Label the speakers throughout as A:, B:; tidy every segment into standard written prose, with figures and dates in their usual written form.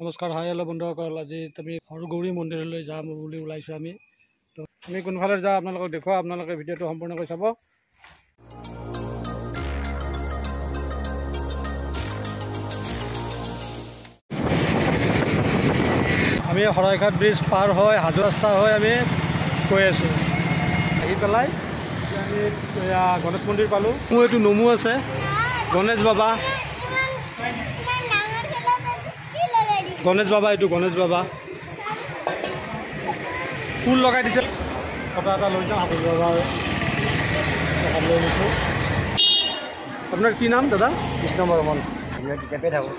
A: নমস্কাৰ, hi hello' বন্ধুসকল। আজি আমি হৰগৌৰী মন্দিৰলৈ যাম বুলি ওলাইছোঁ আমি। তো আমি কোনফালে যাওঁ আপোনালোকক দেখুৱাওঁ, আপোনালোকে ভিডিঅ'টো সম্পূৰ্ণকৈ চাব। আমি শৰাইঘাট ব্ৰিজ পাৰ হৈ হাজো ৰাস্তা হৈ আমি গৈ আছোঁ। আহি পেলাই আমি গণেশ মন্দিৰ পালোঁ। মোৰ এইটো নমু আছে, গণেশ বাবা, এইটো গণেশ বাবা ফুল লগাই দিছে। ফটো এটা লৈ যাওঁ হাজো বাবাৰ লৈ গৈছোঁ। আপোনাৰ কি নাম দাদা?
B: কৃষ্ণ বৰ্মন। কিতাপে থাকোঁ।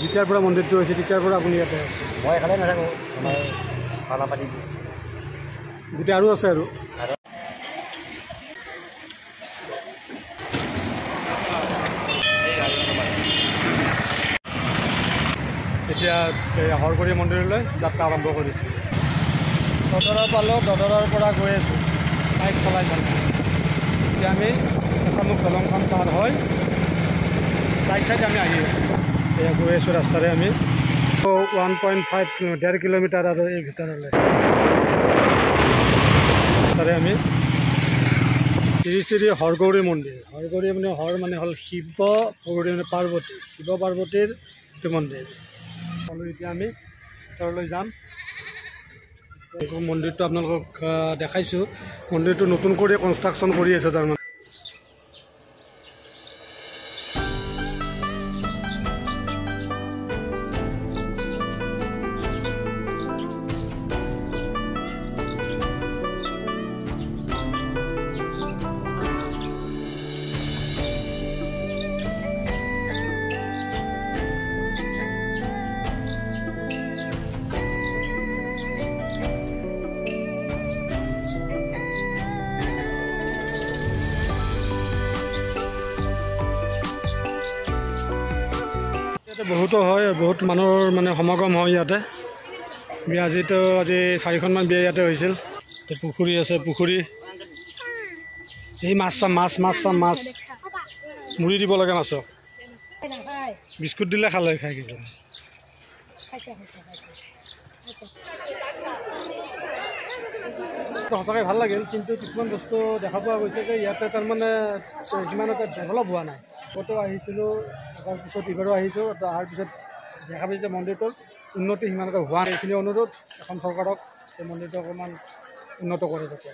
A: যেতিয়াৰ পৰা মন্দিৰটো হৈছে তেতিয়াৰ পৰা আপুনি ইয়াতে আছে?
B: মই এখানে নাথাকোঁ, আমাৰ পালা পাতি
A: গোটেই আৰু আছে আৰু এতিয়া হৰগৌৰী মন্দিৰলৈ যাত্ৰা আৰম্ভ কৰিছোঁ। দদৰা পালোঁ, দদৰাৰ পৰা গৈ আছোঁ বাইক চলাই চলাই। এতিয়া আমি চেঁচামুখ দলংখন পাৰ হৈ বাইক চাইড আমি আহি আছোঁ। এয়া গৈ আছোঁ ৰাস্তাৰে আমি 1.5 1.5 কিলোমিটাৰ আৰু এই ভিতৰলৈ তাৰে আমি শ্ৰী শ্ৰী হৰগৌৰী মন্দিৰ। হৰগৌৰী মানে হৰ মানে হ'ল শিৱ, গৌৰী মানে পাৰ্বতী, শিৱ পাৰ্বতীৰ এইটো মন্দিৰ। এতিয়া আমি ভিতৰলৈ যাম। মন্দিৰটো আপোনালোকক দেখাইছোঁ। মন্দিৰটো নতুন কৰি কনষ্ট্ৰাকশ্যন কৰি আছে তাৰমানে। বহুতো হয়, বহুত মানুহৰ মানে সমাগম হয় ইয়াতে। বিয়া আজি 4খনমান বিয়া ইয়াতে হৈছিল। পুখুৰী আছে, পুখুৰী এই মাছ মুড়ি দিব লাগে মাছক, বিস্কুট দিলে খালে খাই কিছু। সঁচাকৈ ভাল লাগিল, কিন্তু কিছুমান বস্তু দেখা পোৱা গৈছে যে ইয়াতে তাৰমানে সিমান এটা ডেভেলপ হোৱা নাই। ফটো আহিছিলোঁ, তাৰ পিছত ইবাৰো আহিছোঁ। অহাৰ পিছত দেখা পাইছোঁ যে মন্দিৰটোৰ উন্নতি সিমান এটা হোৱা নাই। এইখিনি অনুৰোধ এখন চৰকাৰক এই মন্দিৰটো অকণমান উন্নত কৰে যাতে।